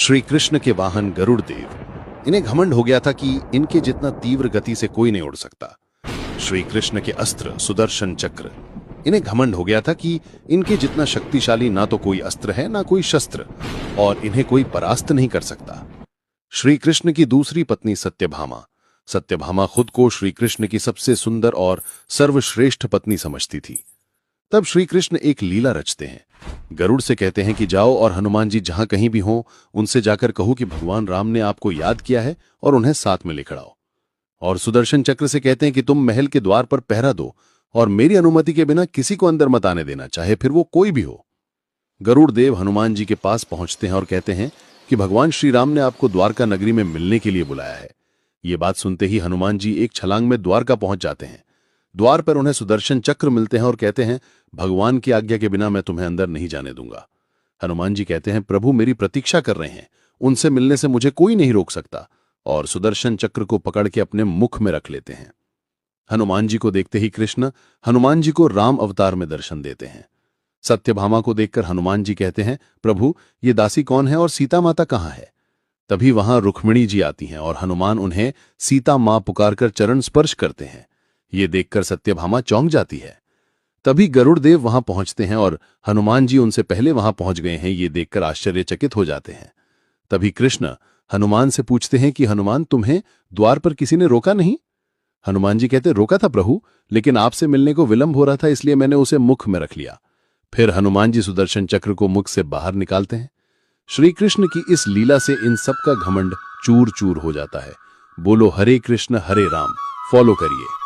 श्री कृष्ण के वाहन गरुड़ देव। इन्हें घमंड हो गया था कि इनके जितना तीव्र गति से कोई नहीं उड़ सकता। श्री कृष्ण के अस्त्र सुदर्शन चक्र। इन्हें घमंड हो गया था कि इनके जितना शक्तिशाली ना तो कोई अस्त्र है ना कोई शस्त्र, और इन्हें कोई परास्त नहीं कर सकता। श्री कृष्ण की दूसरी पत्नी सत्यभामा। सत्यभामा खुद को श्री कृष्ण की सबसे सुंदर और सर्वश्रेष्ठ पत्नी समझती थी। तब श्री कृष्ण एक लीला रचते हैं। गरुड़ से कहते हैं कि जाओ और हनुमान जी जहां कहीं भी हों उनसे जाकर कहो कि भगवान राम ने आपको याद किया है और उन्हें साथ में लेकर आओ। और सुदर्शन चक्र से कहते हैं कि तुम महल के द्वार पर पहरा दो और मेरी अनुमति के बिना किसी को अंदर मत आने देना, चाहे फिर वो कोई भी हो। गरुड़ देव हनुमान जी के पास पहुंचते हैं और कहते हैं कि भगवान श्री राम ने आपको द्वारका नगरी में मिलने के लिए बुलाया है। ये बात सुनते ही हनुमान जी एक छलांग में द्वारका पहुंच जाते हैं। द्वार पर उन्हें सुदर्शन चक्र मिलते हैं और कहते हैं, भगवान की आज्ञा के बिना मैं तुम्हें अंदर नहीं जाने दूंगा। हनुमान जी कहते हैं, प्रभु मेरी प्रतीक्षा कर रहे हैं, उनसे मिलने से मुझे कोई नहीं रोक सकता, और सुदर्शन चक्र को पकड़ के अपने मुख में रख लेते हैं। हनुमान जी को देखते ही कृष्ण हनुमान जी को राम अवतार में दर्शन देते हैं। सत्यभामा को देखकर हनुमान जी कहते हैं, प्रभु ये दासी कौन है और सीता माता कहाँ है? तभी वहां रुक्मिणी जी आती हैं और हनुमान उन्हें सीता मां पुकारकर चरण स्पर्श करते हैं। ये देखकर सत्यभामा चौंक जाती है। तभी गरुड़ देव वहां पहुंचते हैं और हनुमान जी उनसे पहले वहां पहुंच गए हैं, ये देखकर आश्चर्यचकित हो जाते हैं। तभी कृष्ण हनुमान से पूछते हैं कि हनुमान तुम्हें द्वार पर किसी ने रोका नहीं? हनुमान जी कहते, रोका था प्रभु, लेकिन आपसे मिलने को विलंब हो रहा था इसलिए मैंने उसे मुख में रख लिया। फिर हनुमान जी सुदर्शन चक्र को मुख से बाहर निकालते हैं। श्री कृष्ण की इस लीला से इन सब का घमंड चूर चूर हो जाता है। बोलो हरे कृष्ण हरे राम फॉलो करिए।